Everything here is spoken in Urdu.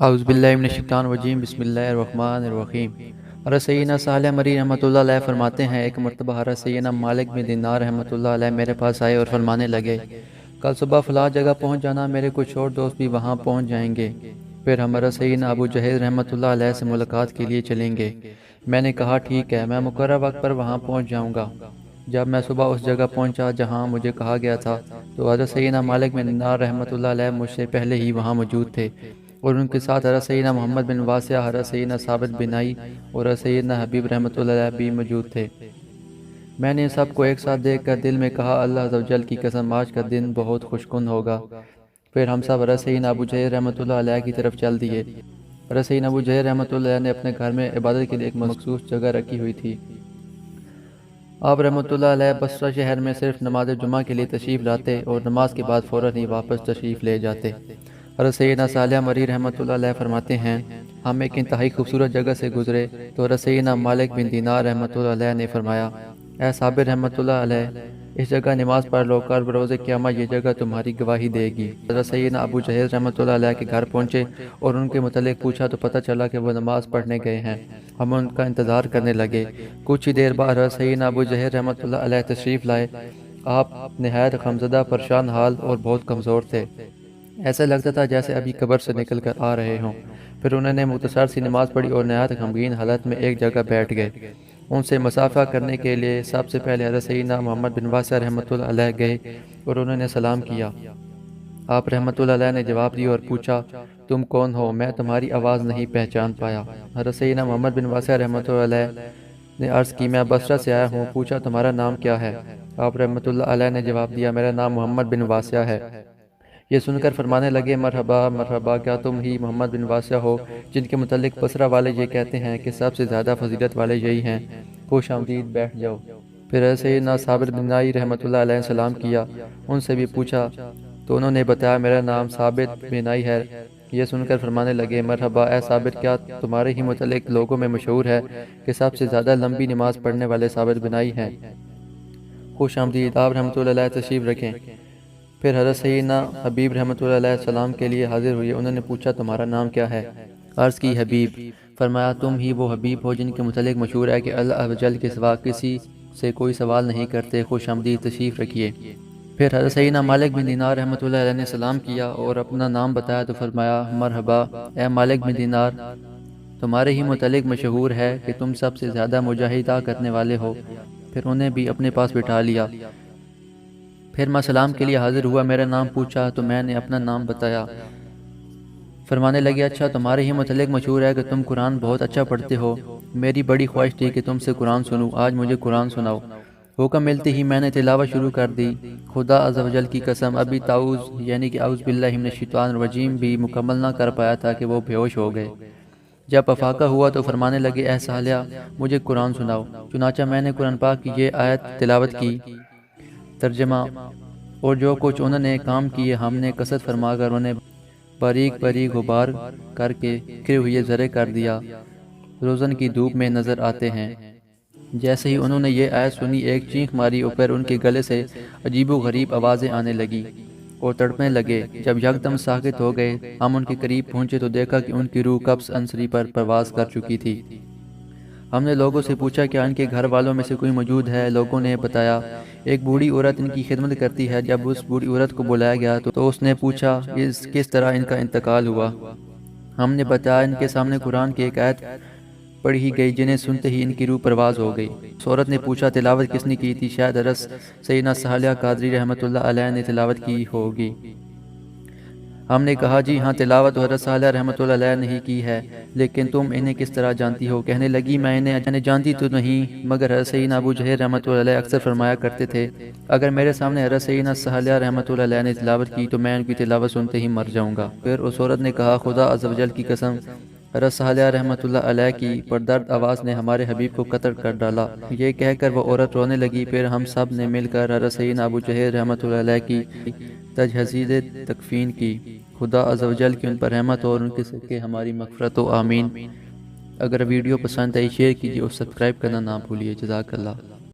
اعوذ باللہ من الشیطان الرجیم بسم اللہ الرحمن الرحیم۔ حضرت سیدنا صالح مری رحمۃ اللہ علیہ فرماتے ہیں، ایک مرتبہ حضرت سیدنا مالک بن دینار رحمۃ اللہ علیہ میرے پاس آئے اور فرمانے لگے، کل صبح فلاں جگہ پہنچ جانا، میرے کچھ اور دوست بھی وہاں پہنچ جائیں گے، پھر ہم حضرت سیدنا ابو جہل رحمۃ اللہ علیہ سے ملاقات کے لیے چلیں گے۔ میں نے کہا ٹھیک ہے، میں مقررہ وقت پر وہاں پہنچ جاؤں گا۔ جب میں صبح اس جگہ پہنچا جہاں مجھے کہا گیا تھا، تو حضرت سیدنا مالک بن دینار رحمۃ اللہ علیہ مجھ سے پہلے ہی وہاں موجود تھے، اور ان کے ساتھ حضرت سیدنا محمد بن واسع، حضرت سیدنا ثابت بن نائی اور حضرت سیدنا حبیب رحمۃ اللہ علیہ بھی موجود تھے۔ میں نے سب کو ایک ساتھ دیکھ کر دل میں کہا، اللہ عز و جل کی قسم، آج کا دن بہت خوش کن ہوگا۔ پھر ہم سب حضرت سیدنا ابو جہل رحمۃ اللہ علیہ کی طرف چل دیے۔ حضرت سیدنا ابو جہل رحمۃ اللہ علیہ نے اپنے گھر میں عبادت کے لیے ایک مخصوص جگہ رکھی ہوئی تھی۔ آپ رحمۃ اللہ علیہ بصرہ شہر میں صرف نماز جمعہ کے لیے تشریف لاتے اور نماز کے بعد فوراً ہی واپس تشریف لے جاتے۔ حضرت سیدنا صالح مری رحمۃ اللہ علیہ فرماتے ہیں، ہم ایک انتہائی خوبصورت جگہ سے گزرے تو حضرت سیدنا مالک بن دینار رحمۃ اللہ علیہ نے فرمایا، اے صابر رحمۃ اللہ علیہ، اس جگہ نماز پڑھ لو، کل بروز قیامت یہ جگہ تمہاری گواہی دے گی۔ حضرت سیدنا ابو جہل رحمۃ اللہ علیہ کے گھر پہنچے اور ان کے متعلق پوچھا تو پتہ چلا کہ وہ نماز پڑھنے گئے ہیں۔ ہم ان کا انتظار کرنے لگے۔ کچھ ہی دیر بعد حضرت سیدنا ابو جہل رحمۃ اللہ علیہ تشریف لائے۔ آپ نہایت غمزدہ، پریشان حال اور بہت کمزور تھے، ایسا لگتا تھا جیسے ابھی قبر سے نکل کر آ رہے ہوں۔ پھر انہوں نے مختصر سی نماز پڑھی اور نہایت غمگین حالت میں ایک جگہ بیٹھ گئے۔ ان سے مصافحہ کرنے کے لیے سب سے پہلے حضرت سیدنا محمد بن واسع رحمۃ اللہ علیہ گئے اور انہوں نے سلام کیا۔ آپ رحمۃ اللہ علیہ نے جواب دیا اور پوچھا، تم کون ہو؟ میں تمہاری آواز نہیں پہچان پایا۔ حضرت سیدنا محمد بن واسع رحمۃ اللہ علیہ نے عرض کی، میں بصرہ سے آیا ہوں۔ پوچھا، تمہارا نام کیا ہے؟ آپ رحمۃ اللہ علیہ نے جواب دیا، میرا نام محمد بن واسع ہے۔ یہ سن کر فرمانے لگے، مرحبا مرحبا، کیا تم ہی محمد بن واسع ہو جن کے متعلق بصرہ والے یہ کہتے ہیں کہ سب سے زیادہ فضیلت والے یہی ہیں؟ خوش آمدید، بیٹھ جاؤ۔ پھر حضرت سیدنا ثابت بن نائی رحمۃ اللہ علیہ نے سلام کیا، ان سے بھی پوچھا تو انہوں نے بتایا، میرا نام ثابت بن نائی ہے۔ یہ سن کر فرمانے لگے، مرحبا اے ثابت، کیا تمہارے ہی متعلق لوگوں میں مشہور ہے کہ سب سے زیادہ لمبی نماز پڑھنے والے ثابت بن نائی ہیں؟ خوش آمدید، آپ رحمۃ اللہ علیہ تشریف رکھیں۔ پھر حضرت سیدنا حبیب رحمۃ اللہ علیہ السلام کے لیے حاضر ہوئے۔ انہوں نے پوچھا، تمہارا نام کیا ہے؟ عرض کی، حبیب۔ فرمایا، تم ہی وہ حبیب ہو جن کے متعلق مشہور ہے کہ اللہ عز و جل کے سوا کسی سے کوئی سوال نہیں کرتے، خوش آمدید، تشریف رکھیے۔ پھر حضرت سیدنا مالک بن دینار رحمۃ اللہ علیہ نے سلام کیا اور اپنا نام بتایا تو فرمایا، مرحبا اے مالک بن دینار، تمہارے ہی متعلق مشہور ہے کہ تم سب سے زیادہ مجاہدہ کرنے والے ہو۔ پھر انہیں بھی اپنے پاس بٹھا لیا۔ پھر میں سلام کے لیے حاضر ہوا، میرا نام پوچھا تو میں نے اپنا نام بتایا۔ فرمانے لگے، اچھا، تمہارے ہی متعلق مشہور ہے کہ تم قرآن بہت اچھا پڑھتے ہو، میری بڑی خواہش تھی کہ تم سے قرآن سنوں، آج مجھے قرآن سناؤ۔ حکم ملتے ہی میں نے تلاوت شروع کر دی۔ خدا عز و جل کی قسم، ابھی تعوذ یعنی کہ اعوذ باللہ من الشیطان الرجیم بھی مکمل نہ کر پایا تھا کہ وہ بے ہوش ہو گئے۔ جب افاقہ ہوا تو فرمانے لگے، اے صالح، مجھے قرآن سناؤ۔ چنانچہ میں نے قرآن پاک کی یہ آیت تلاوت کی، ترجمہ، اور جو کچھ انہوں نے کام کیے ہم نے کثرت فرما کر انہیں باریک باریک غبار کر کے بکھرے ہوئے ذرے کر دیا، روزن کی دھوپ میں نظر آتے ہیں۔ جیسے ہی انہوں نے یہ آیت سنی، ایک چینخ ماری اور پھر ان کے گلے سے عجیب و غریب آوازیں آنے لگی اور تڑپنے لگے۔ جب یکدم ساکت ہو گئے، ہم ان کے قریب پہنچے تو دیکھا کہ ان کی روح قبض عنصری پر پرواز کر چکی تھی۔ ہم نے لوگوں سے پوچھا، کیا ان کے گھر والوں میں سے کوئی موجود ہے؟ لوگوں نے بتایا، ایک بوڑھی عورت ان کی خدمت کرتی ہے۔ جب اس بوڑھی عورت کو بلایا گیا تو اس نے پوچھا، کس طرح ان کا انتقال ہوا؟ ہم نے بتایا، ان کے سامنے قرآن کی ایک آیت پڑھی گئی جنہیں سنتے ہی ان کی روح پرواز ہو گئی۔ اس عورت نے پوچھا، تلاوت کس نے کی تھی؟ شاید حضرت سیدنا صالح قادری رحمۃ اللہ علیہ نے تلاوت کی ہوگی۔ ہم نے کہا، جی ہاں، تلاوت تو حضرت صالح رحمۃ اللہ علیہ نے ہی کی ہے، لیکن تم انہیں کس طرح جانتی ہو؟ کہنے لگی، میں انہیں جانتی تو نہیں، مگر حضرت سیدنا ابو جہل رحمۃ اللہ علیہ اکثر فرمایا کرتے تھے، اگر میرے سامنے حضرت سیدنا صالح رحمۃ اللہ علیہ نے تلاوت کی تو میں ان کی تلاوت سنتے ہی مر جاؤں گا۔ پھر اس عورت نے کہا، خدا عز و جل کی قسم، حضرت صالح رحمۃ اللہ علیہ کی پردرد آواز نے ہمارے حبیب کو قتل کر ڈالا۔ یہ کہہ کر وہ عورت رونے لگی۔ پھر ہم سب نے مل کر حضرت سیدنا ابو جہل رحمۃ اللہ علیہ کی تجہیز تکفین کی۔ خدا عز و جل کی ان پر رحمت اور ان کے صدقے ہماری مغفرت و آمین۔ اگر ویڈیو پسند آئی شیئر کیجیے اور سبسکرائب کرنا نہ بھولیے۔ جزاک اللہ۔